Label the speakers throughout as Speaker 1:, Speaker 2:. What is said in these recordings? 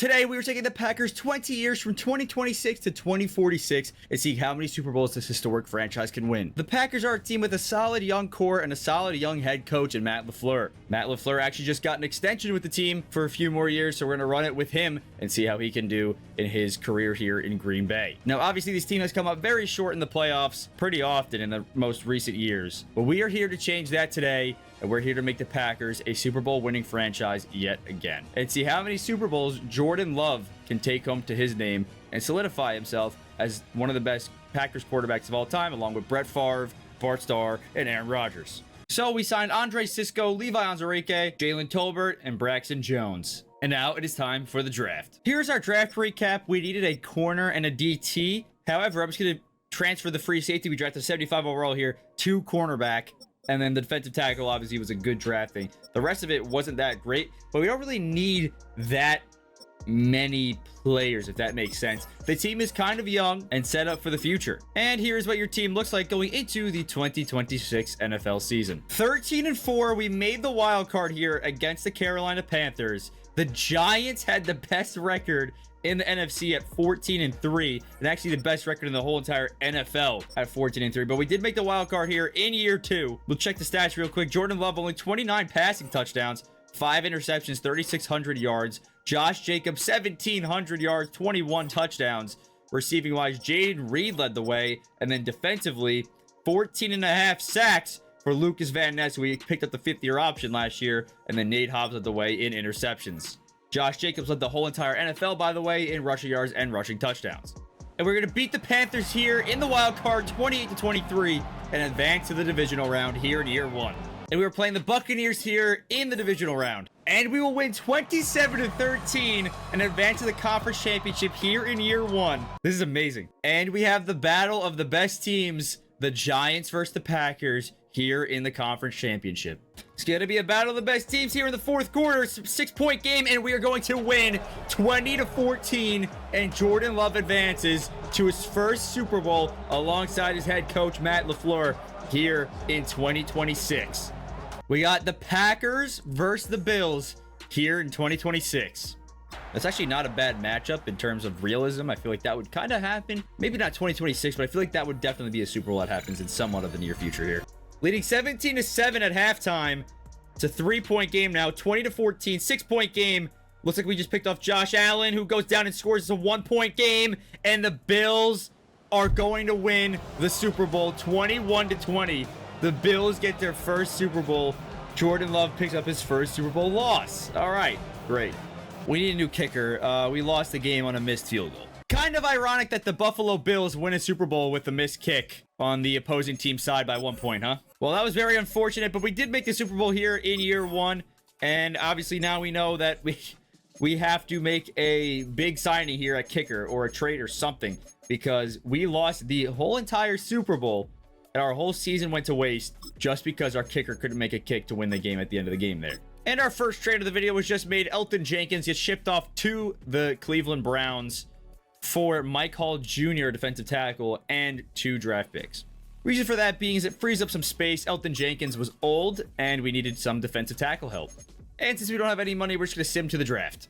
Speaker 1: Today, we are taking the Packers 20 years from 2026 to 2046 and see how many Super Bowls this historic franchise can win. The Packers are a team with a solid young core and a solid young head coach in Matt LaFleur. Matt LaFleur actually just got an extension with the team for a few more years, so we're going to run it with him and see how he can do in his career here in Green Bay. Now, obviously, this team has come up very short in the playoffs pretty often in the most recent years, but we are here to change that today, and we're here to make the Packers a Super Bowl winning franchise yet again. And see how many Super Bowls Jordan Love can take home to his name and solidify himself as one of the best Packers quarterbacks of all time, along with Brett Favre, Bart Starr, and Aaron Rodgers. So we signed Andre Cisco, Levi Onwuzurike, Jalen Tolbert, and Braxton Jones. And now it is time for the draft. Here's our draft recap. We needed a corner and a DT. However, I'm just going to transfer the free safety we drafted 75 overall here to cornerback. And then the defensive tackle obviously was a good drafting. The rest of it wasn't that great, but we don't really need that many players, if that makes sense. The team is kind of young and set up for the future. And here's what your team looks like going into the 2026 NFL season. 13-4, we made the wild card here against the Carolina Panthers. The Giants had the best record in the NFC at 14-3, and actually the best record in the whole entire NFL at 14-3. But we did make the wild card here in year 2. We'll check the stats real quick. Jordan Love only 29 passing touchdowns, 5 interceptions, 3,600 yards. Josh Jacobs 1,700 yards, 21 touchdowns. Receiving wise, Jaden Reed led the way, and then defensively 14.5 sacks for Lucas Van Ness, who we picked up the 5th-year option last year, and then Nate Hobbs led the way in interceptions. Josh Jacobs led the whole entire NFL, by the way, in rushing yards and rushing touchdowns. And we're going to beat the Panthers here in the wild card 28-23 and advance to the divisional round here in year 1. And we were playing the Buccaneers here in the divisional round. And we will win 27-13 and advance to the conference championship here in year 1. This is amazing. And we have the battle of the best teams, the Giants versus the Packers, here in the conference championship. It's going to be a battle of the best teams here in the 4th quarter. It's a 6-point game, and we are going to win 20-14, and Jordan Love advances to his first Super Bowl alongside his head coach, Matt LaFleur, here in 2026. We got the Packers versus the Bills here in 2026. That's actually not a bad matchup in terms of realism. I feel like that would kind of happen. Maybe not 2026, but I feel like that would definitely be a Super Bowl that happens in somewhat of the near future here. Leading 17-7 at halftime. It's a 3-point game now. 20-14, 6-point game. Looks like we just picked off Josh Allen, who goes down and scores. It's a 1-point game. And the Bills are going to win the Super Bowl 21-20. The Bills get their first Super Bowl. Jordan Love picks up his first Super Bowl loss. All right, great. We need a new kicker. We lost the game on a missed field goal. Kind of ironic that the Buffalo Bills win a Super Bowl with a missed kick on the opposing team's side by 1 point, huh? Well, that was very unfortunate, but we did make the Super Bowl here in year 1. And obviously now we know that we have to make a big signing here at kicker or a trade or something, because we lost the whole entire Super Bowl and our whole season went to waste just because our kicker couldn't make a kick to win the game at the end of the game there. And our first trade of the video was just made. Elgton Jenkins gets shipped off to the Cleveland Browns for Mike Hall Jr., defensive tackle, and 2 draft picks. Reason for that being is it frees up some space. Elgton Jenkins was old, and we needed some defensive tackle help. And since we don't have any money, we're just going to sim to the draft.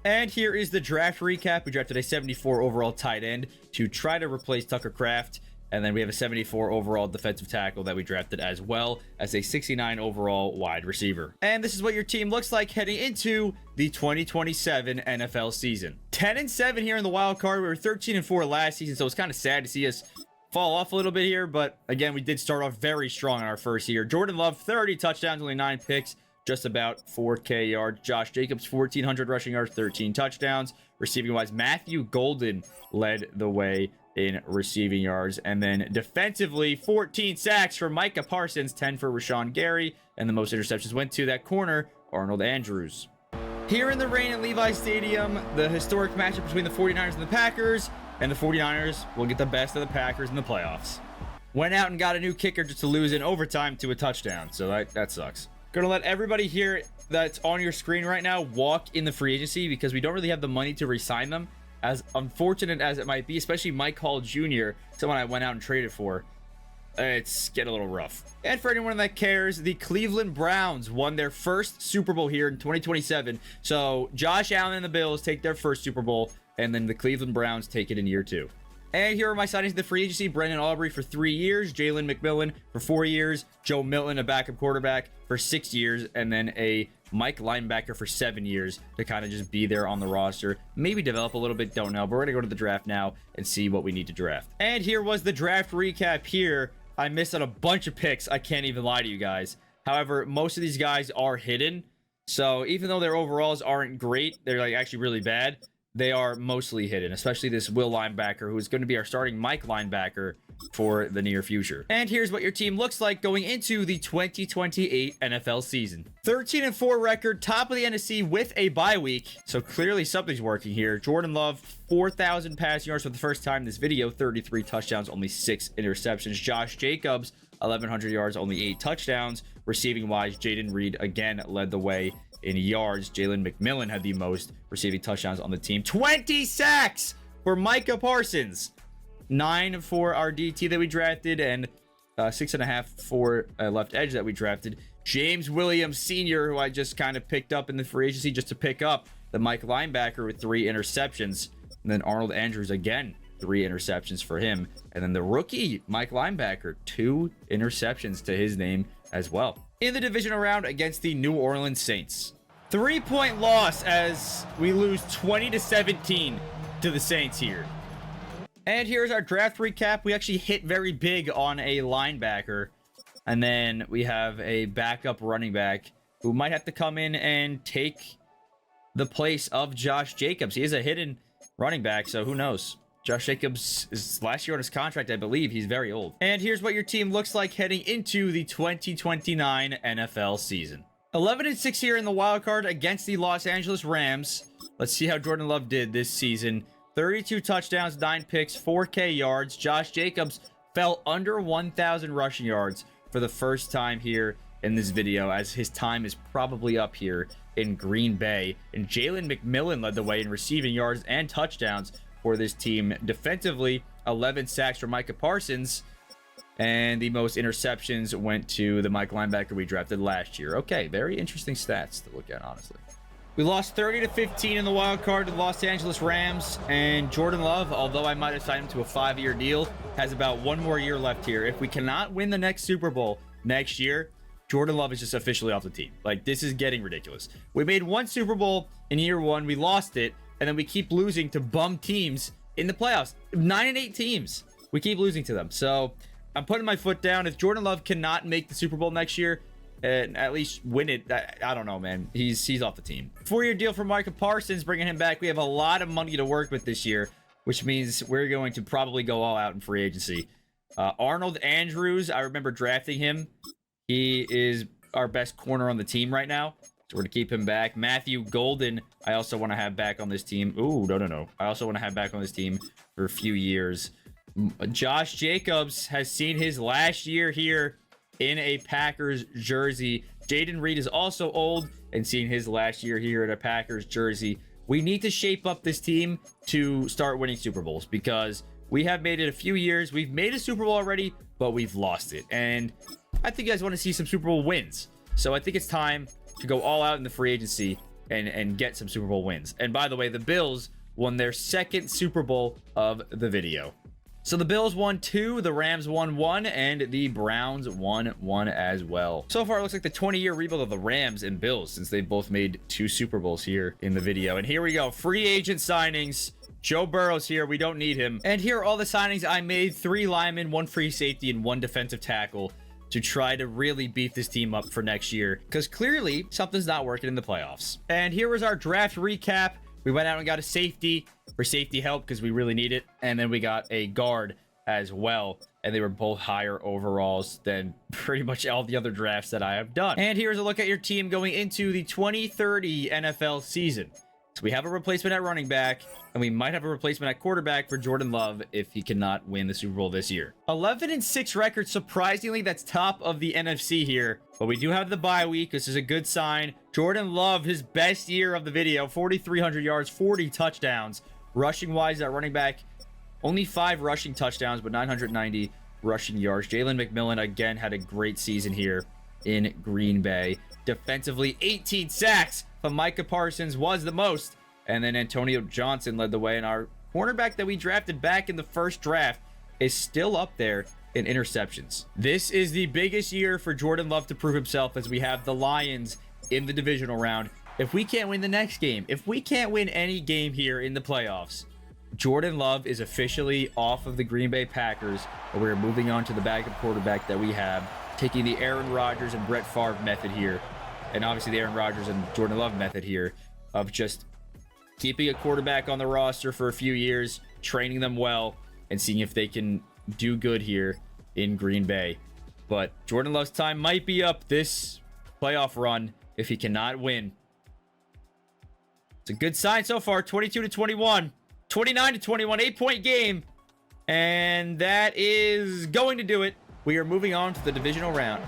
Speaker 1: And here is the draft recap. We drafted a 74 overall tight end to try to replace Tucker Kraft. And then we have a 74 overall defensive tackle that we drafted, as well as a 69 overall wide receiver. And this is what your team looks like heading into the 2027 NFL season. 10-7 here in the wild card. We were 13-4 last season, so it's kind of sad to see us fall off a little bit here. But again, we did start off very strong in our first year. Jordan Love, 30 touchdowns, only 9 picks, just about 4K yards. Josh Jacobs, 1,400 rushing yards, 13 touchdowns. Receiving wise, Matthew Golden led the way in receiving yards. And then defensively, 14 sacks for Micah Parsons, 10 for Rashawn Gary, and the most interceptions went to that corner, Arnold Andrews. Here in the rain at Levi Stadium, the historic matchup between the 49ers and the Packers, and the 49ers will get the best of the Packers in the playoffs. Went out and got a new kicker just to lose in overtime to a touchdown, so that sucks. Gonna let everybody here that's on your screen right now walk in the free agency, because we don't really have the money to re-sign them. As unfortunate as it might be, especially Mike Hall Jr., someone I went out and traded for. it's getting a little rough. And for anyone that cares, the Cleveland Browns won their first Super Bowl here in 2027. So Josh Allen and the Bills take their first Super Bowl, and then the Cleveland Browns take it in year 2. And here are my signings of the free agency. Brendan Aubrey for 3 years, Jalen McMillan for 4 years, Joe Milton, a backup quarterback, for 6 years, and then a Mike linebacker for 7 years to kind of just be there on the roster. Maybe develop a little bit, don't know. But we're going to go to the draft now and see what we need to draft. And here was the draft recap here. I missed on a bunch of picks. I can't even lie to you guys. However, most of these guys are hidden. So even though their overalls aren't great, they're like actually really bad. They are mostly hidden, especially this Will linebacker, who is going to be our starting Mike linebacker for the near future. And here's what your team looks like going into the 2028 NFL season. 13-4 record, top of the NFC with a bye week. So clearly something's working here. Jordan Love, 4,000 passing yards for the first time in this video, 33 touchdowns, only 6 interceptions. Josh Jacobs, 1,100 yards, only 8 touchdowns. Receiving wise, Jaden Reed again led the way in yards. Jalen McMillan had the most receiving touchdowns on the team. 20 sacks for Micah Parsons. 9 for our DT that we drafted, and 6.5 for left edge that we drafted. James Williams Sr., who I just kind of picked up in the free agency just to pick up the Mike linebacker with 3 interceptions. And then Arnold Andrews again, 3 interceptions for him. And then the rookie Mike linebacker, 2 interceptions to his name as well. In the divisional round against the New Orleans Saints. 3-point loss as we lose 20-17 to the Saints here. And here's our draft recap. We actually hit very big on a linebacker. And then we have a backup running back who might have to come in and take the place of Josh Jacobs. He is a hidden running back, so who knows? Josh Jacobs is last year on his contract, I believe. He's very old. And here's what your team looks like heading into the 2029 NFL season. 11-6 here in the wild card against the Los Angeles Rams. Let's see how Jordan Love did this season. 32 touchdowns, 9 picks, 4K yards. Josh Jacobs fell under 1,000 rushing yards for the first time here in this video, as his time is probably up here in Green Bay. And Jalen McMillan led the way in receiving yards and touchdowns for this team. Defensively, 11 sacks for Micah Parsons, and the most interceptions went to the Mike linebacker we drafted last year. Okay, very interesting stats to look at, honestly. We lost 30-15 in the wild card to the Los Angeles Rams, and Jordan Love, although I might have signed him to a 5-year deal, has about 1 more year left here. If we cannot win the next Super Bowl next year, Jordan Love is just officially off the team. Like, this is getting ridiculous. We made 1 Super Bowl in year 1, we lost it, and then we keep losing to bum teams in the playoffs. 9-8 teams. We keep losing to them. So I'm putting my foot down. If Jordan Love cannot make the Super Bowl next year and at least win it, I don't know, man. He's off the team. 4-year deal for Micah Parsons, bringing him back. We have a lot of money to work with this year, which means we're going to probably go all out in free agency. Arnold Andrews, I remember drafting him. He is our best corner on the team right now, so we're going to keep him back. Matthew Golden, I also want to have back on this team. Ooh, no. I also want to have back on this team for a few years. Josh Jacobs has seen his last year here in a Packers jersey. Jaden Reed is also old and seen his last year here in a Packers jersey. We need to shape up this team to start winning Super Bowls, because we have made it a few years. We've made a Super Bowl already, but we've lost it. And I think you guys want to see some Super Bowl wins. So I think it's time to go all out in the free agency and get some Super Bowl wins. And by the way, the Bills won their 2nd Super Bowl of the video. So the Bills won 2, the Rams won 1, and the Browns won 1 as well. So far, it looks like the 20-year rebuild of the Rams and Bills, since they both made 2 Super Bowls here in the video. And here we go. Free agent signings. Joe Burrow's here. We don't need him. And here are all the signings I made. 3 linemen, 1 free safety, and 1 defensive tackle to try to really beat this team up for next year, because clearly something's not working in the playoffs. And here was our draft recap. We went out and got a safety for safety help because we really need it. And then we got a guard as well. And they were both higher overalls than pretty much all the other drafts that I have done. And here's a look at your team going into the 2030 NFL season. So we have a replacement at running back, and we might have a replacement at quarterback for Jordan Love if he cannot win the Super Bowl this year. 11-6 record. Surprisingly, that's top of the NFC here. But we do have the bye week. This is a good sign. Jordan Love, his best year of the video, 4,300 yards, 40 touchdowns. Rushing wise at running back, only 5 rushing touchdowns, but 990 rushing yards. Jalen McMillan, again, had a great season here in Green Bay. Defensively, 18 sacks from Micah Parsons was the most. And then Antonio Johnson led the way. And our cornerback that we drafted back in the first draft is still up there in interceptions. This is the biggest year for Jordan Love to prove himself, as we have the Lions in the divisional round. If we can't win the next game, if we can't win any game here in the playoffs, Jordan Love is officially off of the Green Bay Packers, and we're moving on to the backup quarterback that we have, taking the Aaron Rodgers and Brett Favre method here, and obviously the Aaron Rodgers and Jordan Love method here of just keeping a quarterback on the roster for a few years, training them well, and seeing if they can do good here in Green Bay. But Jordan Love's time might be up this playoff run if he cannot win. It's a good sign so far. 22-21, 29-21, 8-point game, and that is going to do it. We are moving on to the divisional round.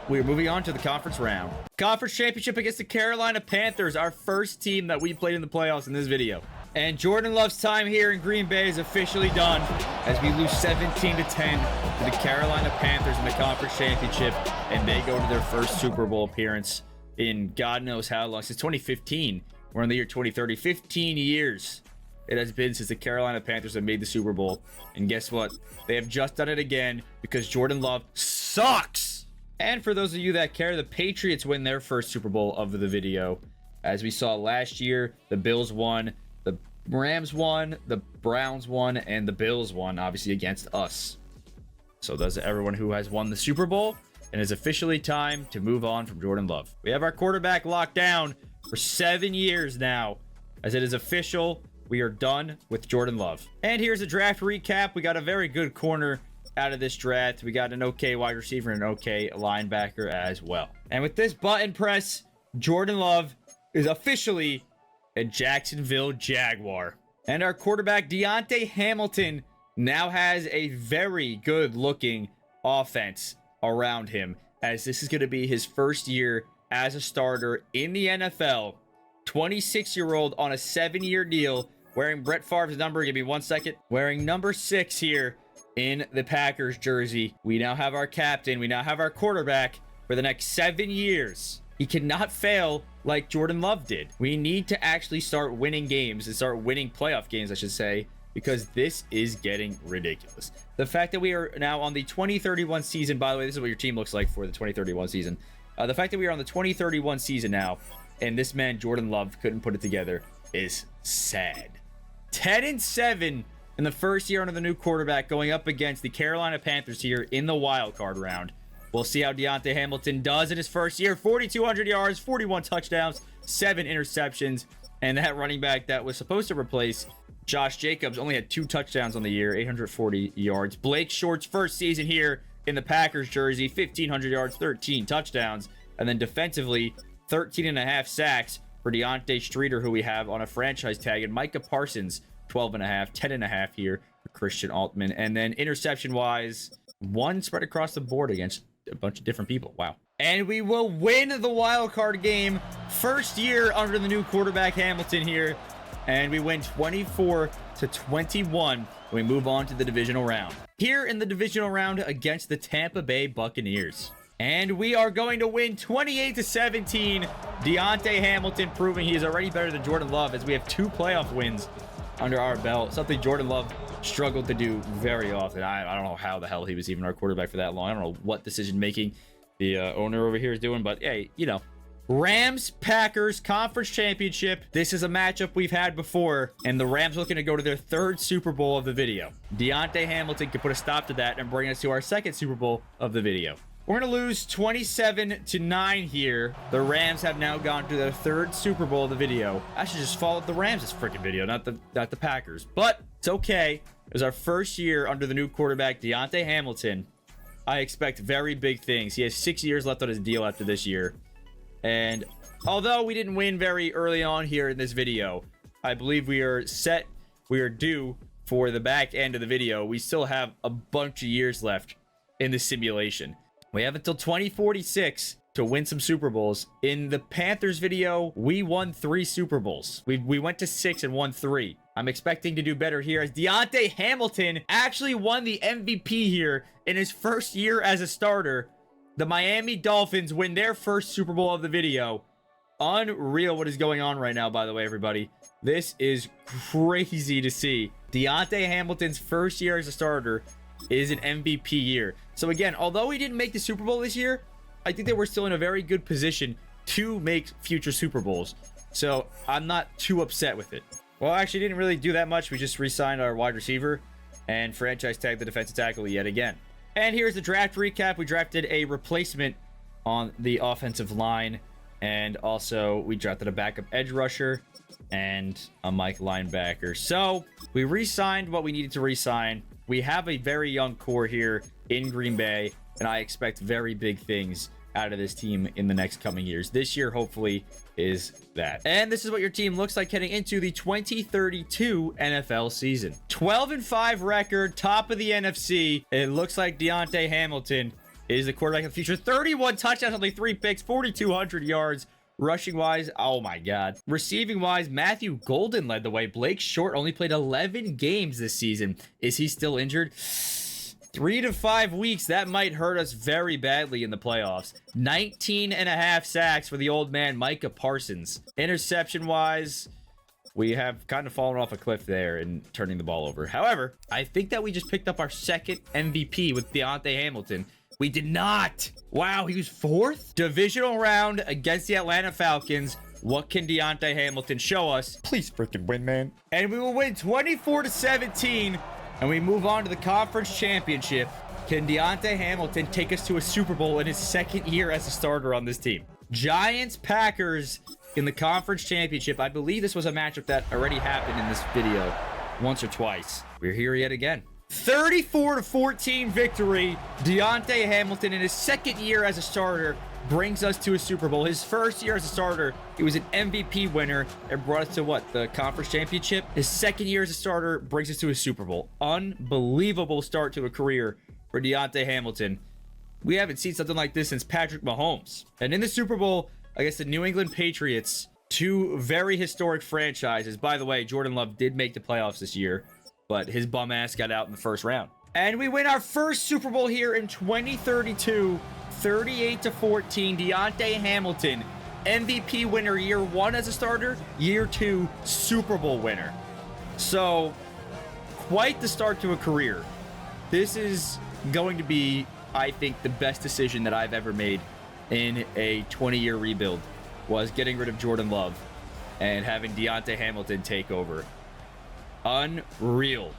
Speaker 1: We are moving on to the conference round. Conference championship against the Carolina Panthers, our first team that we played in the playoffs in this video. And Jordan Love's time here in Green Bay is officially done as we lose 17-10 to the Carolina Panthers in the conference championship, and they go to their first Super Bowl appearance in God knows how long, since 2015. We're in the year 2030. 15 years it has been since the Carolina Panthers have made the Super Bowl. And guess what? They have just done it again because Jordan Love sucks. And for those of you that care, the Patriots win their first Super Bowl of the video. As we saw last year, the Bills won, the Rams won, the Browns won, and the Bills won, obviously against us. So does everyone who has won the Super Bowl, and it's officially time to move on from Jordan Love. We have our quarterback locked down for 7 years now, as it is official. We are done with Jordan Love. And here's a draft recap. We got a very good corner out of this draft. We got an okay wide receiver and an okay linebacker as well. And with this button press, Jordan Love is officially a Jacksonville Jaguar. And our quarterback, Deontay Hamilton, now has a very good looking offense around him, as this is going to be his first year as a starter in the NFL. 26-year-old on a 7-year deal, wearing Brett Favre's number. Give me 1 second. Wearing number 6 here in the Packers jersey. We now have our captain. We now have our quarterback for the next 7 years. He cannot fail like Jordan Love did. We need to actually start winning games and start winning playoff games, I should say, because this is getting ridiculous. The fact that we are now on the 2031 season, by the way, this is what your team looks like for the 2031 season. The fact that we are on the 2031 season now, and this man, Jordan Love, couldn't put it together is sad. 10-7 in the first year under the new quarterback, going up against the Carolina Panthers here in the wild card round. We'll see how Deontay Hamilton does in his first year. 4,200 yards, 41 touchdowns, 7 interceptions. And that running back that was supposed to replace Josh Jacobs only had 2 touchdowns on the year, 840 yards. Blake Short's first season here in the Packers jersey, 1,500 yards, 13 touchdowns. And then defensively, 13.5 sacks for Deontay Streeter, who we have on a franchise tag. And Micah Parsons, 12.5, 10.5 here for Christian Altman. And then interception-wise, 1 spread across the board against a bunch of different people. Wow. And we will win the wild card game. First year under the new quarterback Hamilton here. And we win 24-21. We move on to the divisional round. Here in the divisional round against the Tampa Bay Buccaneers. And we are going to win 28-17. Deontay Hamilton proving he is already better than Jordan Love, as we have 2 playoff wins under our belt. Something Jordan Love struggled to do very often. I don't know how the hell he was even our quarterback for that long. I don't know what decision making the owner over here is doing, but hey, you know. Rams Packers conference championship. This is a matchup we've had before, and the Rams looking to go to their 3rd Super Bowl of the video. Deontay Hamilton can put a stop to that and bring us to our 2nd Super Bowl of the video. We're going to lose 27-9 here. The Rams have now gone to their 3rd Super Bowl of the video. I should just follow the Rams this freaking video, not the Packers. But it's okay. It was our first year under the new quarterback, Deontay Hamilton. I expect very big things. He has 6 years left on his deal after this year. And although we didn't win very early on here in this video, I believe we are set. We are due for the back end of the video. We still have a bunch of years left in the simulation. We have until 2046 to win some Super Bowls. In the Panthers video, we won 3 Super Bowls. We went to 6 and won 3. I'm expecting to do better here as Deontay Hamilton actually won the MVP here in his first year as a starter. The Miami Dolphins win their first Super Bowl of the video. Unreal what is going on right now, by the way, everybody. This is crazy to see. Deontay Hamilton's first year as a starter is an MVP year. So again, although he didn't make the Super Bowl this year, I think that we're still in a very good position to make future Super Bowls. So I'm not too upset with it. Well, actually didn't really do that much. We just re-signed our wide receiver and franchise tagged the defensive tackle yet again. And here's the draft recap. We drafted a replacement on the offensive line. And also we drafted a backup edge rusher and a Mike linebacker. So we re-signed what we needed to re-sign. We have a very young core here in Green Bay, and I expect very big things out of this team in the next coming years. This year, hopefully, is that. And this is what your team looks like heading into the 2032 NFL season. 12-5 record, top of the NFC. It looks like Deontay Hamilton is the quarterback of the future. 31 touchdowns, only 3 picks, 4,200 yards. Rushing wise, oh my god. Receiving wise, Matthew Golden led the way. Blake Short only played 11 games this season. Is he still injured? 3 to 5 weeks. That might hurt us very badly in the playoffs. 19.5 sacks for the old man, Micah Parsons. Interception wise, we have kind of fallen off a cliff there in turning the ball over. However, I think that we just picked up our second MVP with Deontay Hamilton. We did not. Wow, he was 4th? Divisional round against the Atlanta Falcons. What can Deontay Hamilton show us? Please freaking win, man. And we will win 24-17. And we move on to the conference championship. Can Deontay Hamilton take us to a Super Bowl in his second year as a starter on this team? Giants, Packers in the conference championship. I believe this was a matchup that already happened in this video once or twice. We're here yet again. 34-14 victory. Deontay Hamilton in his second year as a starter brings us to a Super Bowl. His first year as a starter, he was an MVP winner and brought us to what? The conference championship. His second year as a starter brings us to a Super Bowl. Unbelievable start to a career for Deontay Hamilton. We haven't seen something like this since Patrick Mahomes. And in the Super Bowl against the New England Patriots, 2 very historic franchises. By the way, Jordan Love did make the playoffs this year, but his bum ass got out in the first round. And we win our first Super Bowl here in 2032, 38-14. Deontay Hamilton, MVP winner year 1 as a starter, year 2 Super Bowl winner. So, quite the start to a career. This is going to be, I think, the best decision that I've ever made in a 20-year rebuild, was getting rid of Jordan Love and having Deontay Hamilton take over. Unreal.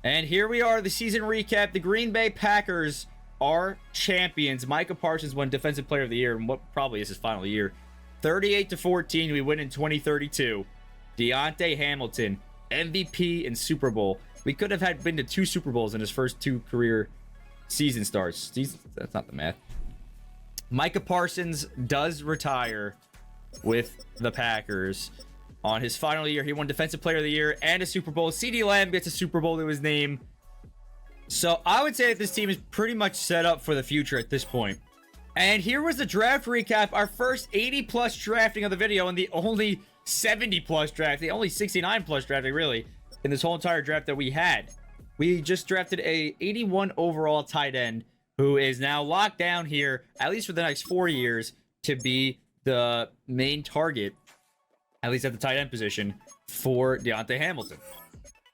Speaker 1: And here we are, the season recap. The Green Bay Packers are champions. Micah Parsons won Defensive Player of the Year in what probably is his final year. 38-14, we win in 2032. Deontay Hamilton, MVP and Super Bowl. We could have been to 2 Super Bowls in his first 2 career season starts. That's not the math. Micah Parsons does retire with the Packers. On his final year, he won Defensive Player of the Year and a Super Bowl. CeeDee Lamb gets a Super Bowl to his name. So I would say that this team is pretty much set up for the future at this point. And here was the draft recap. Our first 80-plus drafting of the video and the only 70-plus drafting, only 69-plus drafting, really, in this whole entire draft that we had. We just drafted a 81 overall tight end who is now locked down here, at least for the next 4 years, to be the main target, at least at the tight end position, for Deontay Hamilton.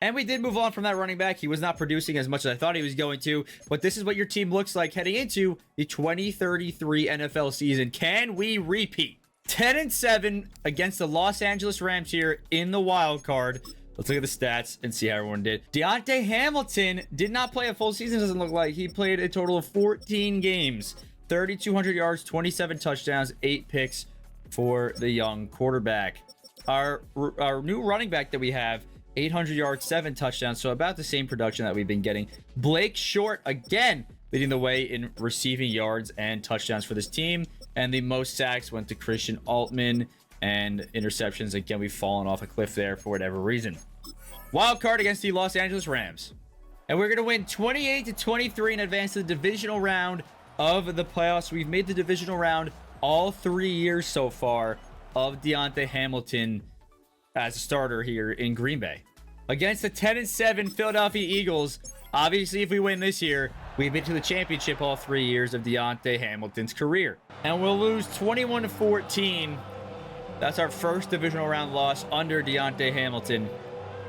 Speaker 1: And we did move on from that running back. He was not producing as much as I thought he was going to, but this is what your team looks like heading into the 2033 NFL season. Can we repeat? 10-7 against the Los Angeles Rams here in the wild card. Let's look at the stats and see how everyone did. Deontay Hamilton did not play a full season, doesn't look like. He played a total of 14 games, 3,200 yards, 27 touchdowns, 8 picks for the young quarterback. Our new running back that we have, 800 yards, 7 touchdowns, so about the same production that we've been getting. Blake Short, again, leading the way in receiving yards and touchdowns for this team. And the most sacks went to Christian Altman, and interceptions, again, we've fallen off a cliff there for whatever reason. Wild card against the Los Angeles Rams. And we're going to win 28-23 and advance to the divisional round of the playoffs. We've made the divisional round all 3 years so far of Deontay Hamilton as a starter here in Green Bay. Against the 10-7 Philadelphia Eagles, obviously if we win this year, we've been to the championship all 3 years of Deontay Hamilton's career. And we'll lose 21-14. That's our first divisional round loss under Deontay Hamilton.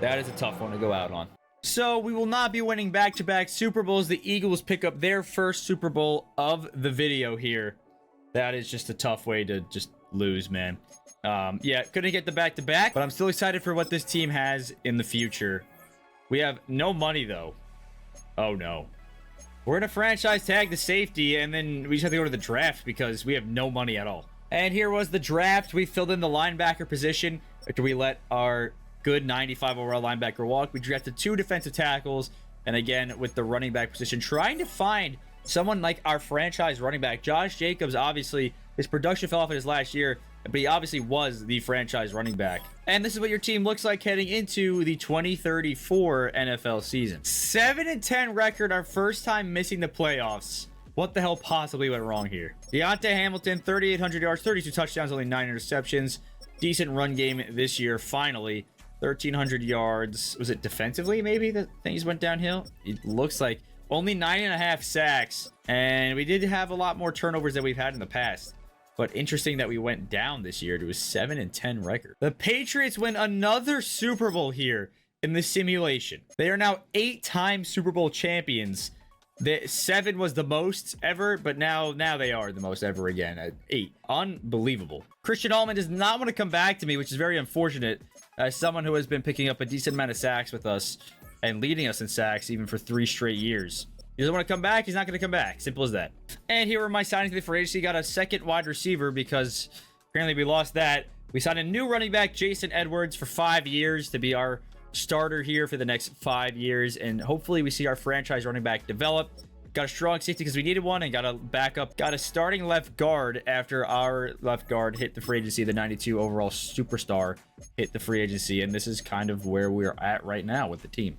Speaker 1: That is a tough one to go out on. So we will not be winning back-to-back Super Bowls. The Eagles pick up their first Super Bowl of the video here. That is just a tough way to just lose, man. Yeah, couldn't get the back-to-back, but I'm still excited for what this team has in the future. We have no money, though. Oh, no. We're going to franchise tag the safety, and then we just have to go to the draft because we have no money at all. And here was the draft. We filled in the linebacker position after we let our good 95 overall linebacker walk. We drafted 2 defensive tackles, and again, with the running back position, trying to find someone like our franchise running back. Josh Jacobs, obviously, his production fell off in his last year, but he obviously was the franchise running back. And this is what your team looks like heading into the 2034 NFL season. 7-10 record, our first time missing the playoffs. What the hell possibly went wrong here? Deontay Hamilton, 3,800 yards, 32 touchdowns, only 9 interceptions. Decent run game this year, finally. 1,300 yards. Was it defensively, maybe, that things went downhill? It looks like only 9.5 sacks. And we did have a lot more turnovers than we've had in the past. But interesting that we went down this year to a 7-10 record. The Patriots win another Super Bowl here in the simulation. They are now 8-time Super Bowl champions. The 7 was the most ever, but now they are the most ever again at 8. Unbelievable. Christian Allman does not want to come back to me, which is very unfortunate, as someone who has been picking up a decent amount of sacks with us and leading us in sacks even for 3 straight years. He doesn't want to come back. He's not going to come back. Simple as that. And here are my signings to the free agency. Got a second wide receiver because apparently we lost that. We signed a new running back, Jason Edwards, for 5 years to be our starter here for the next 5 years. And hopefully we see our franchise running back develop. Got a strong safety because we needed one, and got a backup. Got a starting left guard after our left guard hit the free agency. The 92 overall superstar hit the free agency. And this is kind of where we're at right now with the team.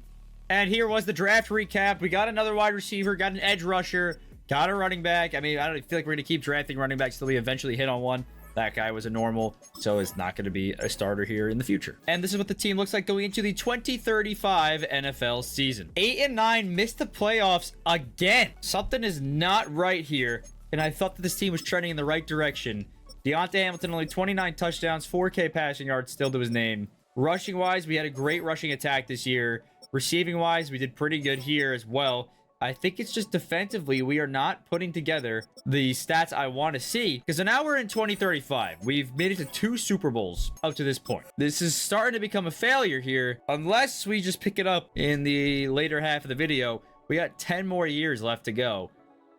Speaker 1: And here was the draft recap. We got another wide receiver, got an edge rusher, got a running back. I mean, I don't feel like we're going to keep drafting running backs till we eventually hit on one. That guy was a normal, so it's not going to be a starter here in the future. And this is what the team looks like going into the 2035 NFL season. 8-9, missed the playoffs again. Something is not right here, and I thought that this team was trending in the right direction. Deontay Hamilton, only 29 touchdowns, 4K passing yards still to his name. Rushing-wise, we had a great rushing attack this year. Receiving-wise, we did pretty good here as well. I think it's just defensively, we are not putting together the stats I want to see. Because now we're in 2035. We've made it to 2 Super Bowls up to this point. This is starting to become a failure here. Unless we just pick it up in the later half of the video. We got 10 more years left to go.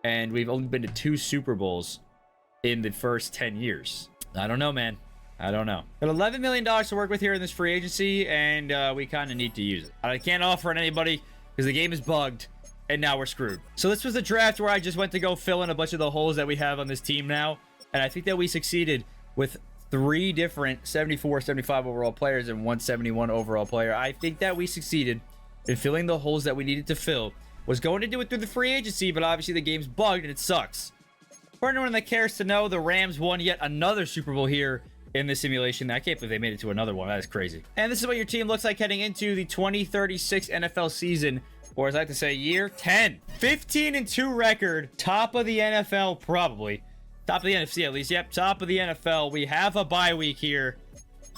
Speaker 1: And we've only been to 2 Super Bowls in the first 10 years. I don't know, man. I don't know. Got $11 million to work with here in this free agency, and we kind of need to use it. I can't offer it anybody because the game is bugged, and now we're screwed. So this was the draft where I just went to go fill in a bunch of the holes that we have on this team now, and I think that we succeeded with 3 different 74, 75 overall players and 171 overall player. I think that we succeeded in filling the holes that we needed to fill. Was going to do it through the free agency, but obviously the game's bugged, and it sucks. For anyone that cares to know, the Rams won yet another Super Bowl here in this simulation. I can't believe they made it to another one. That is crazy. And this is what your team looks like heading into the 2036 NFL season, or as I like to say, year 10. 15-2 record, top of the NFL probably. Top of the NFC at least. Yep, top of the NFL. We have a bye week here.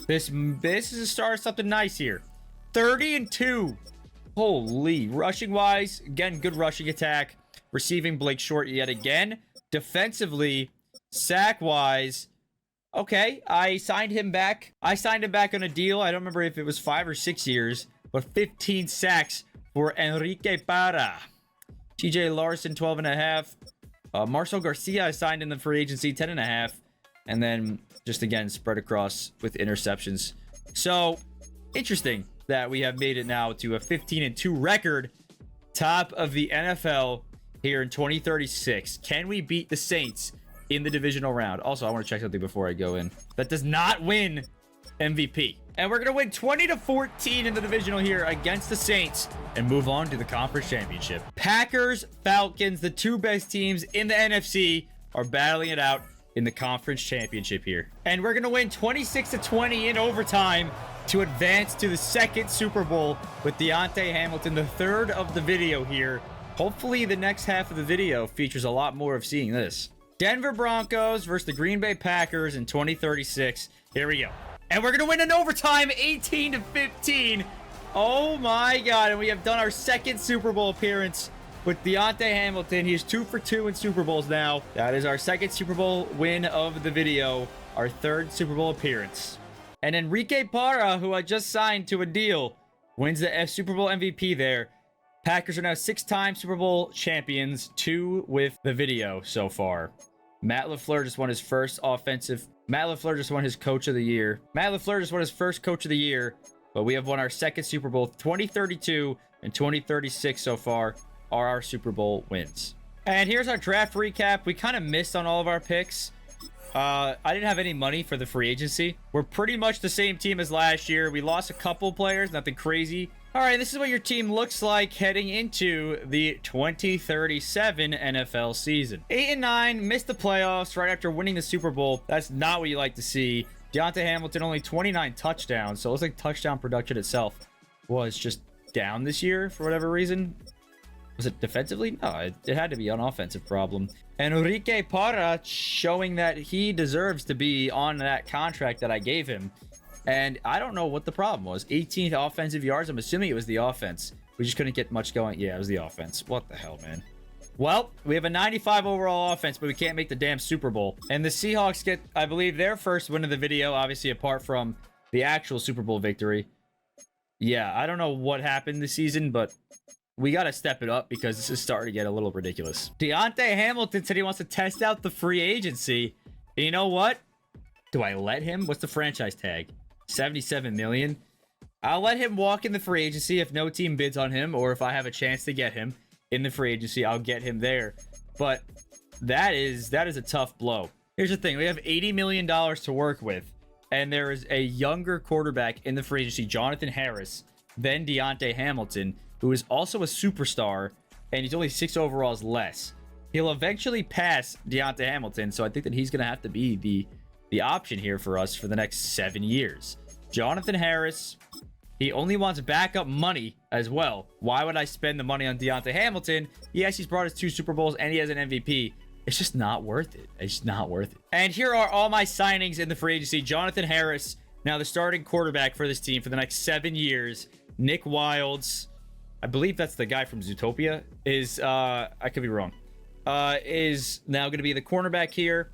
Speaker 1: This is a start of something nice here. 30-2. Holy. Rushing wise, again, good rushing attack. Receiving, Blake Short yet again. Defensively, sack wise, okay, I signed him back. I signed him back on a deal. I don't remember if it was 5 or 6 years, but 15 sacks for Enrique Parra. TJ Larson, 12.5. Marcel Garcia, I signed in the free agency, 10.5. And then just again, spread across with interceptions. So interesting that we have made it now to a 15-2 record, top of the NFL here in 2036. Can we beat the Saints in the divisional round? Also, I want to check something before I go in. That does not win MVP. And we're going to win 20-14 in the divisional here against the Saints and move on to the conference championship. Packers, Falcons, the two best teams in the NFC are battling it out in the conference championship here. And we're going to win 26-20 in overtime to advance to the second Super Bowl with Deontay Hamilton, the third of the video here. Hopefully the next half of the video features a lot more of seeing this. Denver Broncos versus the Green Bay Packers in 2036. Here we go. And we're going to win in overtime, 18-15. Oh my God. And we have done our second Super Bowl appearance with Deontay Hamilton. He's 2 for 2 in Super Bowls now. That is our second Super Bowl win of the video. Our third Super Bowl appearance. And Enrique Parra, who I just signed to a deal, wins the Super Bowl MVP there. Packers are now 6-time Super Bowl champions, 2 with the video so far. Matt LaFleur just won his first Matt LaFleur just won his coach of the year. Matt LaFleur just won his first coach of the year, but we have won our second Super Bowl. 2032 and 2036 so far are our Super Bowl wins. And here's our draft recap. We kind of missed on all of our picks. I didn't have any money for the free agency. We're pretty much the same team as last year. We lost a couple players, nothing crazy. All right, this is what your team looks like heading into the 2037 NFL season. 8-9, missed the playoffs right after winning the Super Bowl. That's not what you like to see. Deontay Hamilton only 29 touchdowns, so it looks like touchdown production itself was just down this year for whatever reason. Was it defensively? No, it had to be an offensive problem. And Enrique Parra showing that he deserves to be on that contract that I gave him. And I don't know what the problem was. 18th offensive yards. I'm assuming it was the offense. We just couldn't get much going. Yeah, it was the offense. What the hell, man? Well, we have a 95 overall offense, but we can't make the damn Super Bowl. And the Seahawks get, I believe, their first win of the video, obviously apart from the actual Super Bowl victory. Yeah, I don't know what happened this season, but we got to step it up because this is starting to get a little ridiculous. Deontay Hamilton said he wants to test out the free agency. And you know what? Do I let him? What's the franchise tag? 77 million. I'll let him walk in the free agency if no team bids on him, or if I have a chance to get him in the free agency, I'll get him there. But that is a tough blow. Here's the thing. We have $80 million to work with, and there is a younger quarterback in the free agency, Jonathan Harris, than Deontay Hamilton, who is also a superstar, and he's only 6 overalls less. He'll eventually pass Deontay Hamilton, so I think that he's going to have to be the option here for us for the next 7 years. Jonathan Harris, he only wants backup money as well. Why would I spend the money on Deontay Hamilton? Yes, he's brought us 2 Super Bowls, and he has an MVP. It's just not worth it. It's just not worth it. And here are all my signings in the free agency. Jonathan Harris, now the starting quarterback for this team for the next 7 years. Nick Wilds, I believe that's the guy from Zootopia, is, I could be wrong, is now going to be the cornerback here,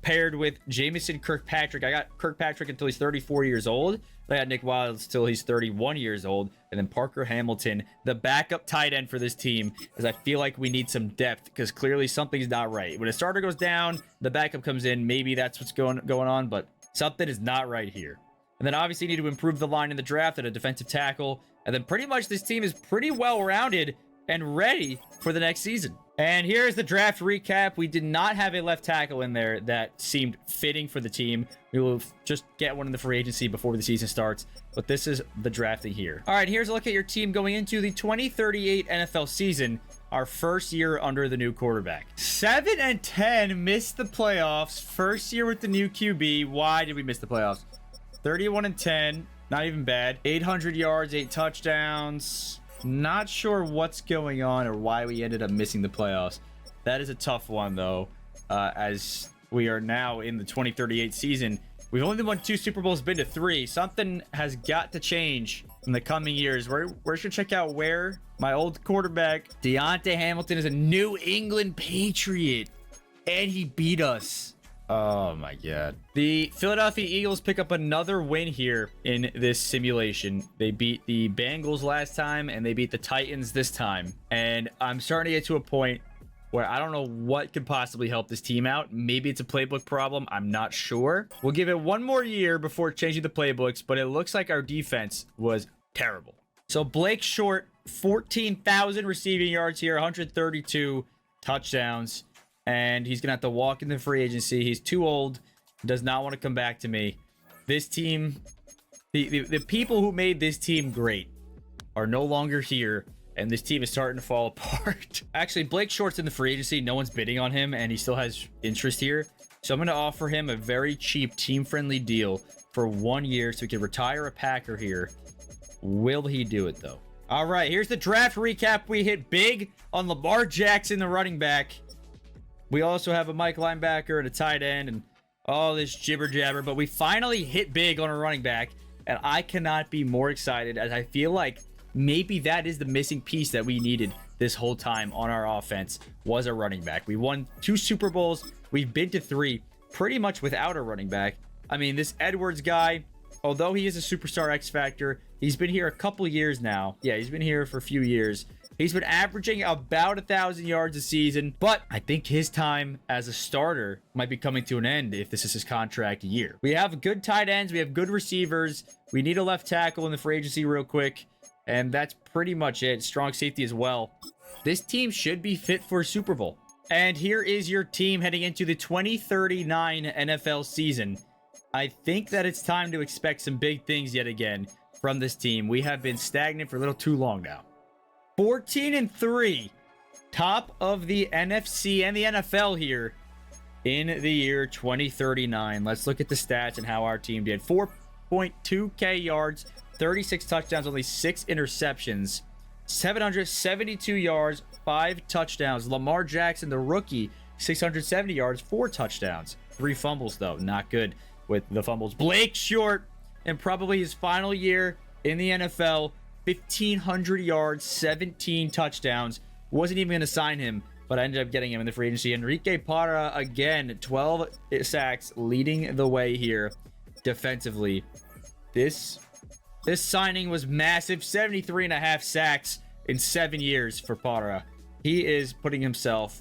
Speaker 1: paired with Jamison Kirkpatrick. I got Kirkpatrick until he's 34 years old. I got Nick Wilds till he's 31 years old. And then Parker Hamilton, the backup tight end for this team, as I feel like we need some depth because clearly something's not right. When a starter goes down, the backup comes in. Maybe that's what's going on, but something is not right here. And then obviously need to improve the line in the draft at a defensive tackle. And then pretty much this team is pretty well-rounded and ready for the next season. And here's the draft recap. We did not have a left tackle in there that seemed fitting for the team. We will just get one in the free agency before the season starts. But this is the drafting here. All right, here's a look at your team going into the 2038 NFL season. Our first year under the new quarterback. 7-10, missed the playoffs. First year with the new QB. Why did we miss the playoffs? 31-10, not even bad. 800 yards, 8 touchdowns. Not sure what's going on or why we ended up missing the playoffs. That is a tough one, though, as we are now in the 2038 season. We've only won 2 Super Bowls, been to 3. Something has got to change in the coming years. We should check out where my old quarterback, Deontay Hamilton, is a New England Patriot, and he beat us. Oh my God. The Philadelphia Eagles pick up another win here in this simulation. They beat the Bengals last time and they beat the Titans this time. And I'm starting to get to a point where I don't know what could possibly help this team out. Maybe it's a playbook problem. I'm not sure. We'll give it one more year before changing the playbooks, but it looks like our defense was terrible. So Blake Short, 14,000 receiving yards here, 132 touchdowns. And he's going to have to walk in the free agency. He's too old. Does not want to come back to me. This team The people who made this team great are no longer here, and this team is starting to fall apart. Actually, Blake Short's in the free agency. No one's bidding on him, and he still has interest here. So I'm going to offer him a very cheap, team-friendly deal for 1 year so he can retire a Packer here. Will he do it, though? All right, here's the draft recap. We hit big on Lamar Jackson, the running back. We also have a Mike linebacker and a tight end and all this jibber-jabber, but we finally hit big on a running back, and I cannot be more excited as I feel like maybe that is the missing piece that we needed this whole time on our offense was a running back. We won 2 Super Bowls. We've been to 3 pretty much without a running back. I mean, this Edwards guy, although he is a superstar X Factor, he's been here a couple years now. Yeah, he's been here for a few years. He's been averaging about 1,000 yards a season, but I think his time as a starter might be coming to an end if this is his contract year. We have good tight ends. We have good receivers. We need a left tackle in the free agency real quick, and that's pretty much it. Strong safety as well. This team should be fit for a Super Bowl. And here is your team heading into the 2039 NFL season. I think that it's time to expect some big things yet again from this team. We have been stagnant for a little too long now. 14-3, top of the NFC and the NFL here in the year 2039. Let's look at the stats and how our team did. 4.2K yards, 36 touchdowns, only 6 interceptions, 772 yards, 5 touchdowns. Lamar Jackson, the rookie, 670 yards, 4 touchdowns. 3 fumbles, though. Not good with the fumbles. Blake Short, in probably his final year in the NFL, 1,500 yards, 17 touchdowns. Wasn't even going to sign him, but I ended up getting him in the free agency. Enrique Parra, again, 12 sacks, leading the way here defensively. This signing was massive. 73.5 sacks in 7 years for Parra. He is putting himself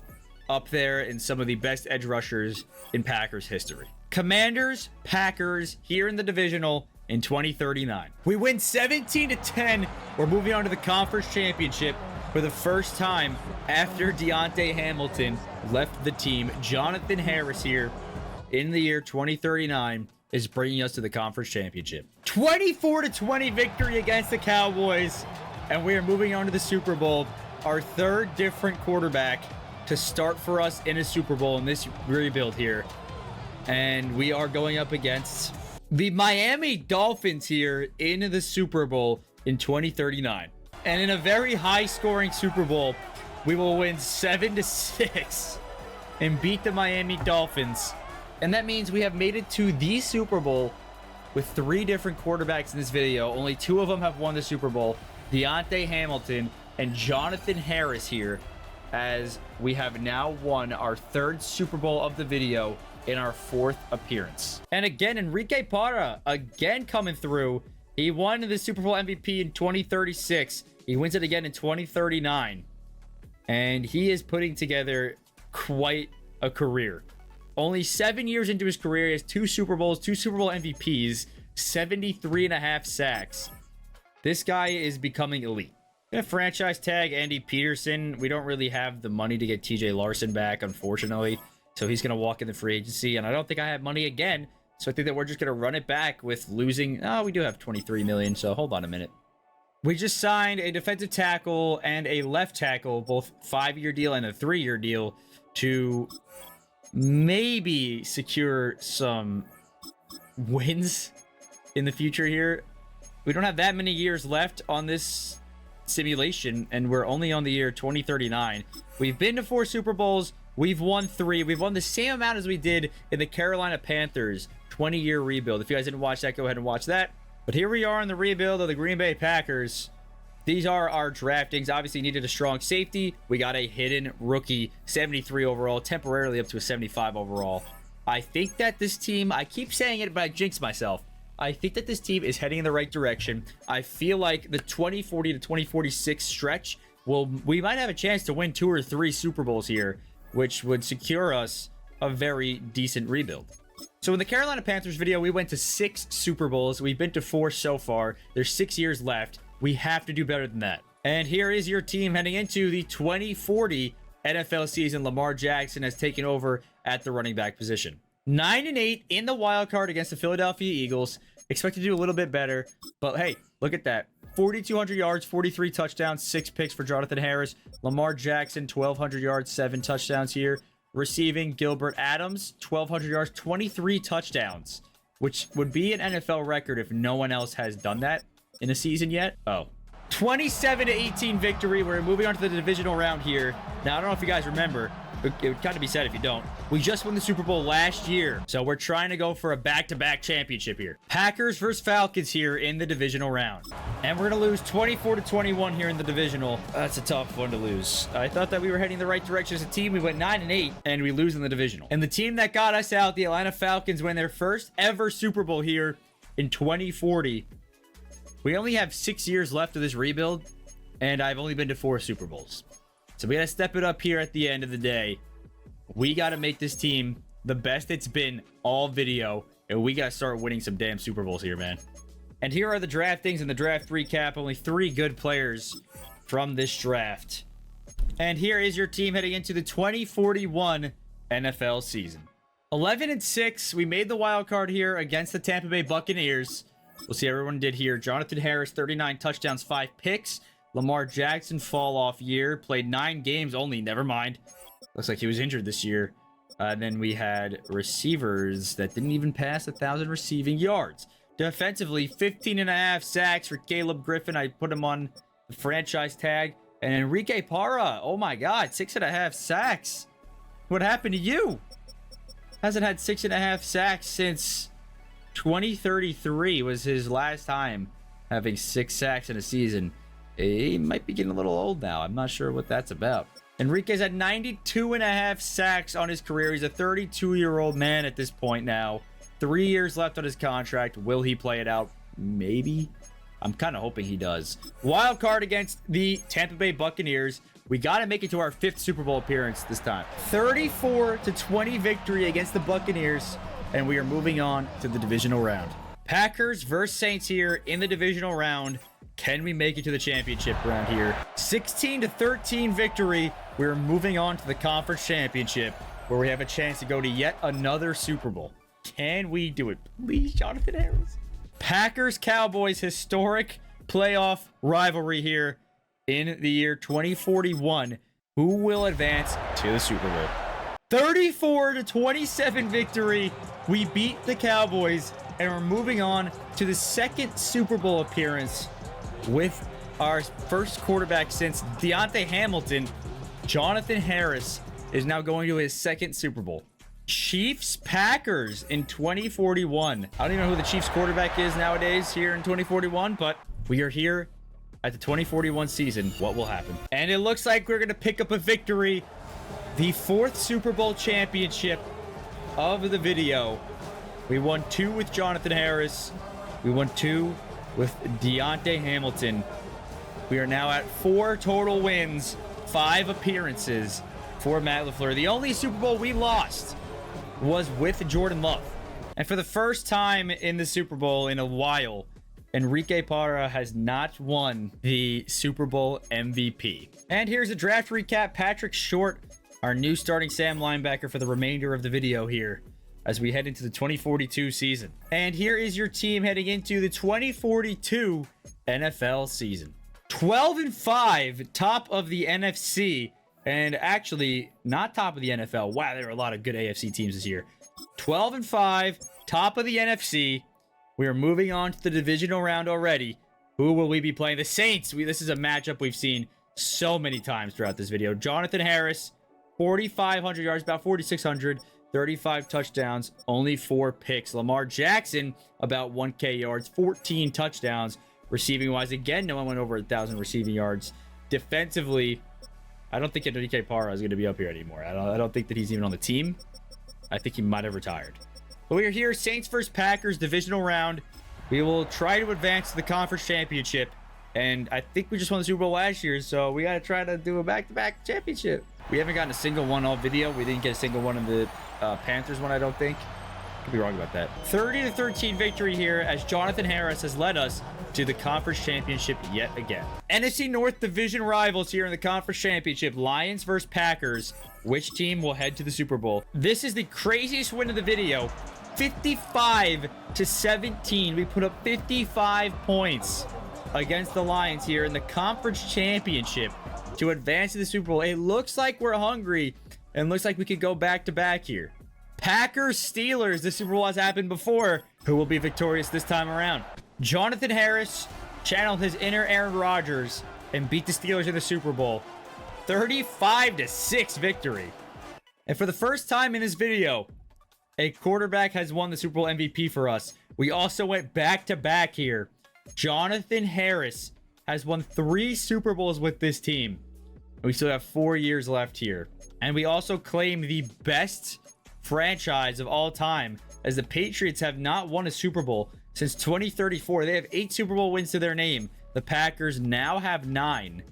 Speaker 1: up there in some of the best edge rushers in Packers history. Commanders, Packers, here in the divisional in 2039. We win 17-10. We're moving on to the conference championship for the first time after Deontay Hamilton left the team. Jonathan Harris here in the year 2039 is bringing us to the conference championship. 24-20 victory against the Cowboys, and we are moving on to the Super Bowl. Our 3rd different quarterback to start for us in a Super Bowl in this rebuild here. And we are going up against the Miami Dolphins here in the Super Bowl in 2039. And in a very high-scoring Super Bowl, we will win 7-6 and beat the Miami Dolphins. And that means we have made it to the Super Bowl with 3 different quarterbacks in this video. Only 2 of them have won the Super Bowl. Deontay Hamilton and Jonathan Harris here, as we have now won our 3rd Super Bowl of the video in our 4th appearance. And again, Enrique Parra, again coming through. He won the Super Bowl MVP in 2036. He wins it again in 2039. And he is putting together quite a career. Only 7 years into his career, he has 2 Super Bowls, 2 Super Bowl MVPs, 73.5 sacks. This guy is becoming elite. Gonna franchise tag Andy Peterson. We don't really have the money to get TJ Larson back, unfortunately. So he's going to walk in the free agency, and I don't think I have money again. So I think that we're just going to run it back with losing. Oh, we do have 23 million, so hold on a minute. We just signed a defensive tackle and a left tackle, both 5-year deal and a 3-year deal, to maybe secure some wins in the future here. We don't have that many years left on this simulation, and we're only on the year 2039. We've been to 4 Super Bowls. We've won 3. We've won the same amount as we did in the Carolina Panthers 20-year rebuild. If you guys didn't watch that, go ahead and watch that. But here we are in the rebuild of the Green Bay Packers. These are our draftings. Obviously needed a strong safety. We got a hidden rookie, 73 overall, temporarily up to a 75 overall. I think that this team, I keep saying it, but I jinx myself. I think that this team is heading in the right direction. I feel like the 2040 to 2046 stretch, we might have a chance to win 2 or 3 Super Bowls here, which would secure us a very decent rebuild. So in the Carolina Panthers video, we went to 6 Super Bowls. We've been to 4 so far. There's 6 years left. We have to do better than that. And here is your team heading into the 2040 NFL season. Lamar Jackson has taken over at the running back position. 9-8 in the wild card against the Philadelphia Eagles. Expect to do a little bit better. But hey, look at that. 4,200 yards, 43 touchdowns, 6 picks for Jonathan Harris. Lamar Jackson, 1,200 yards, 7 touchdowns here. Receiving, Gilbert Adams, 1,200 yards, 23 touchdowns, which would be an NFL record if no one else has done that in a season yet. Oh. 27-18 victory. We're moving on to the divisional round here. Now, I don't know if you guys remember. It would kind of be sad if you don't. We just won the Super Bowl last year, so we're trying to go for a back-to-back championship here. Packers versus Falcons here in the divisional round. And we're going to lose 24-21 here in the divisional. That's a tough one to lose. I thought that we were heading the right direction as a team. We went 9-8, and we lose in the divisional. And the team that got us out, the Atlanta Falcons, win their first ever Super Bowl here in 2040. We only have 6 years left of this rebuild, and I've only been to 4 Super Bowls. So we got to step it up here at the end of the day. We got to make this team the best it's been all video, and we got to start winning some damn Super Bowls here, man. And here are the draftings and the draft recap. Only 3 good players from this draft. And here is your team heading into the 2041 NFL season. 11-6. We made the wild card here against the Tampa Bay Buccaneers. We'll see how everyone did here. Jonathan Harris, 39 touchdowns, 5 picks. Lamar Jackson, fall off year. Played 9 games only. Never mind. Looks like he was injured this year. Then we had receivers that didn't even pass 1,000 receiving yards. Defensively, 15.5 sacks for Caleb Griffin. I put him on the franchise tag. And Enrique Parra, oh my God, 6.5 sacks. What happened to you? Hasn't had 6.5 sacks since 2033 was his last time having 6 sacks in a season. He might be getting a little old now. I'm not sure what that's about. Enrique's had 92.5 sacks on his career. He's a 32-year-old man at this point now. 3 years left on his contract. Will he play it out? Maybe. I'm kind of hoping he does. Wild card against the Tampa Bay Buccaneers. We got to make it to our 5th Super Bowl appearance this time. 34-20 victory against the Buccaneers. And we are moving on to the divisional round. Packers versus Saints here in the divisional round. Can we make it to the championship round here? 16-13 victory. We're moving on to the conference championship, where we have a chance to go to yet another Super Bowl. Can we do it? Please, Jonathan Harris. Packers-Cowboys historic playoff rivalry here in the year 2041. Who will advance to the Super Bowl? 34-27 victory. We beat the Cowboys, and we're moving on to the 2nd Super Bowl appearance with our first quarterback since Deontay Hamilton. Jonathan Harris is now going to his 2nd Super Bowl. Chiefs-Packers in 2041. I don't even know who the Chiefs quarterback is nowadays here in 2041, but we are here at the 2041 season. What will happen? And it looks like we're going to pick up a victory. The 4th Super Bowl championship of the video. We won 2 with Jonathan Harris. We won 2 with Deontay Hamilton. We are now at 4 total wins, 5 appearances for Matt LaFleur. The only Super Bowl we lost was with Jordan Love. And for the first time in the Super Bowl in a while, Enrique Parra has not won the Super Bowl MVP. And here's a draft recap. Patrick Short, our new starting Sam linebacker for the remainder of the video here as we head into the 2042 season. And here is your team heading into the 2042 NFL season. 12-5, top of the NFC, and actually not top of the NFL. Wow, there are a lot of good AFC teams this year. 12-5, top of the NFC. We are moving on to the divisional round already. Who will we be playing? The Saints. This is a matchup we've seen so many times throughout this video. Jonathan Harris, 4,500 yards, about 4,600. 35 touchdowns, only 4 picks. Lamar Jackson, about 1K yards, 14 touchdowns. Receiving wise, again, no one went over 1,000 receiving yards. Defensively, I don't think Enrique Parra is going to be up here anymore. I don't think that he's even on the team. I think he might have retired. But we are here, Saints versus Packers, divisional round. We will try to advance to the conference championship. And I think we just won the Super Bowl last year, so we got to try to do a back-to-back championship. We haven't gotten a single one all video. We didn't get a single one in the Panthers one, I don't think. Could be wrong about that. 30-13 victory here as Jonathan Harris has led us to the conference championship yet again. NFC North division rivals here in the conference championship. Lions versus Packers. Which team will head to the Super Bowl? This is the craziest win of the video. 55-17. We put up 55 points against the Lions here in the conference championship to advance to the Super Bowl. It looks like we're hungry and looks like we could go back-to-back here. Packers, Steelers. The Super Bowl has happened before. Who will be victorious this time around? Jonathan Harris channeled his inner Aaron Rodgers and beat the Steelers in the Super Bowl. 35-6 victory. And for the first time in this video, a quarterback has won the Super Bowl MVP for us. We also went back-to-back here. Jonathan Harris has won 3 Super Bowls with this team. We still have 4 years left here. And we also claim the best franchise of all time, as the Patriots have not won a Super Bowl since 2034. They have 8 Super Bowl wins to their name. The Packers now have 9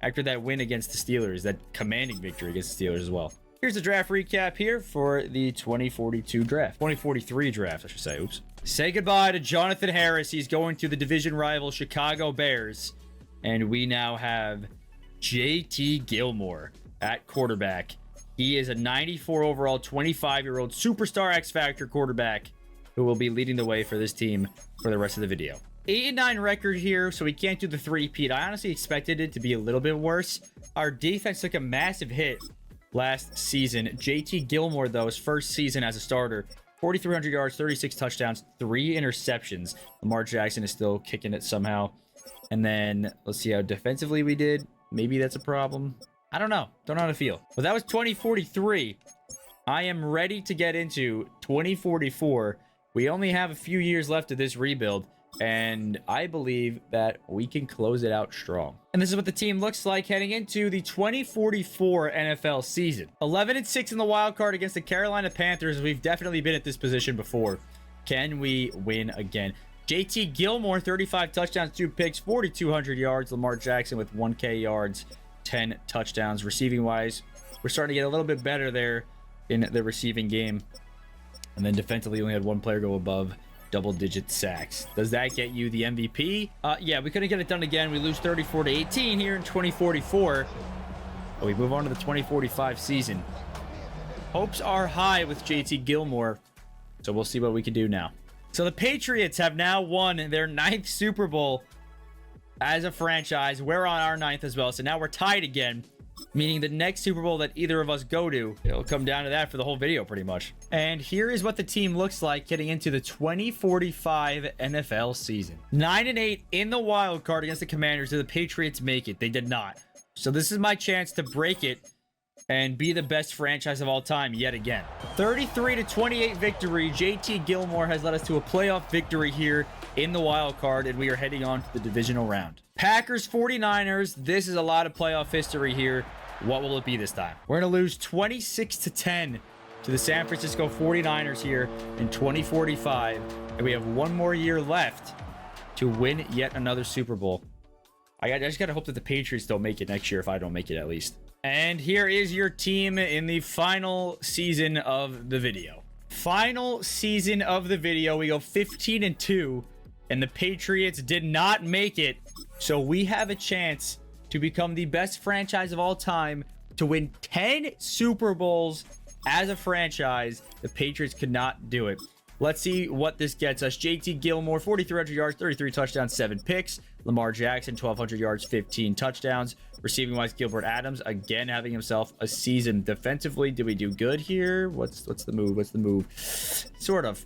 Speaker 1: after that win against the Steelers, that commanding victory against the Steelers as well. Here's a draft recap here for the 2042 draft. 2043 draft, I should say. Oops. Say goodbye to Jonathan Harris. He's going to the division rival Chicago Bears. And we now have JT Gilmore at quarterback. He is a 94 overall, 25-year-old superstar X-Factor quarterback who will be leading the way for this team for the rest of the video. 8-9 record here, so we can't do the three-peat. I honestly expected it to be a little bit worse. Our defense took a massive hit last season. JT Gilmore, though, his first season as a starter, 4,300 yards, 36 touchdowns, 3 interceptions. Lamar Jackson is still kicking it somehow. And then let's see how defensively we did. Maybe that's a problem. I don't know. Don't know how to feel. But that was 2043. I am ready to get into 2044. We only have a few years left of this rebuild, and I believe that we can close it out strong. And this is what the team looks like heading into the 2044 NFL season. 11-6 in the wild card against the Carolina Panthers. We've definitely been at this position before. Can we win again? JT Gilmore, 35 touchdowns, 2 picks, 4,200 yards. Lamar Jackson with 1K yards, 10 touchdowns. Receiving wise, we're starting to get a little bit better there in the receiving game. And then defensively, only had 1 player go above double-digit sacks. Does that get you the MVP? Yeah, we couldn't get it done again. We lose 34-18 here in 2044. But we move on to the 2045 season. Hopes are high with JT Gilmore, so we'll see what we can do now. So the Patriots have now won their 9th Super Bowl as a franchise. We're on our 9th as well, so now we're tied again, meaning the next Super Bowl that either of us go to, it'll come down to that for the whole video pretty much. And here is what the team looks like getting into the 2045 NFL season. 9-8 in the wild card against the Commanders. Did the Patriots make it? They did not. So this is my chance to break it and be the best franchise of all time yet again. 33-28 victory. JT Gilmore has led us to a playoff victory here in the wild card, and we are heading on to the divisional round. Packers 49ers. This is a lot of playoff history here. What will it be this time? We're going to lose 26-10 to the San Francisco 49ers here in 2045, and we have 1 more year left to win yet another Super Bowl. I just got to hope that the Patriots don't make it next year, if I don't make it at least. And here is your team in the final season of the video. Final season of the video. We go 15-2, and the Patriots did not make it. So we have a chance to become the best franchise of all time, to win 10 Super Bowls as a franchise. The Patriots could not do it. Let's see what this gets us. JT Gilmore, 4,300 yards, 33 touchdowns, 7 picks. Lamar Jackson, 1,200 yards, 15 touchdowns. Receiving wise, Gilbert Adams, again, having himself a season. Defensively, did we do good here? What's the move? What's the move? Sort of.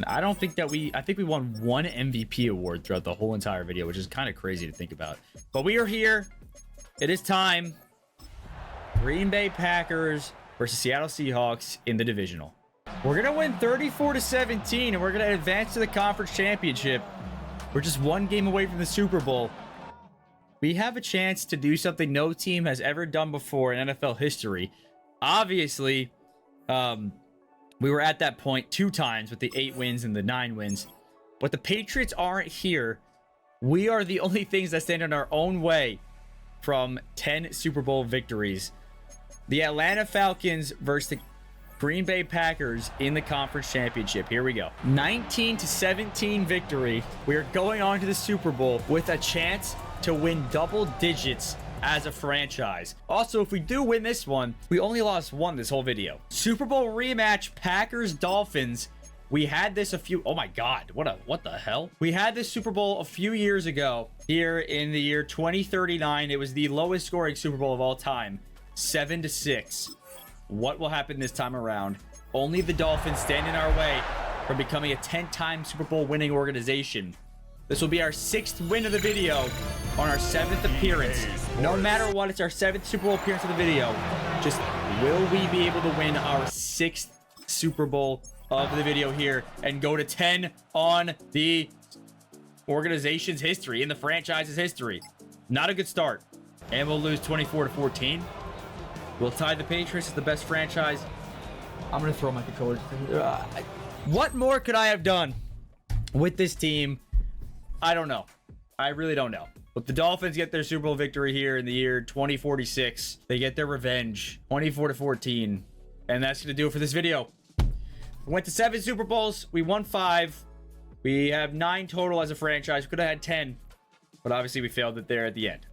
Speaker 1: I don't think that I think we won 1 MVP award throughout the whole entire video, which is kind of crazy to think about. But we are here. It is time. Green Bay Packers versus Seattle Seahawks in the divisional. We're going to win 34-17, and we're going to advance to the conference championship. We're just 1 game away from the Super Bowl. We have a chance to do something no team has ever done before in NFL history. Obviously, we were at that point 2 times with the 8 wins and the 9 wins. But the Patriots aren't here. We are the only things that stand in our own way from 10 Super Bowl victories. The Atlanta Falcons versus the Green Bay Packers in the conference championship. Here we go. 19-17 victory. We are going on to the Super Bowl with a chance to win double digits as a franchise. Also, if we do win this one, we only lost 1 this whole video. Super Bowl rematch, Packers Dolphins We had this a few, oh my God, what the hell? We had this Super Bowl a few years ago here in the year 2039. It was the lowest scoring Super Bowl of all time, 7-6. What will happen this time around? Only the Dolphins stand in our way from becoming a 10-time Super Bowl winning organization. This will be our 6th win of the video on our 7th appearance. No matter what, it's our 7th Super Bowl appearance of the video. Just, will we be able to win our 6th Super Bowl of the video here and go to 10 on the organization's history, in the franchise's history? Not a good start. And we'll lose 24-14. We'll tie the Patriots as the best franchise. I'm going to throw my controller. What more could I have done with this team? I don't know. I really don't know. But the Dolphins get their Super Bowl victory here in the year 2046. They get their revenge, 24-14. And that's going to do it for this video. We went to 7 Super Bowls. We won 5. We have 9 total as a franchise. We could have had 10. But obviously we failed it there at the end.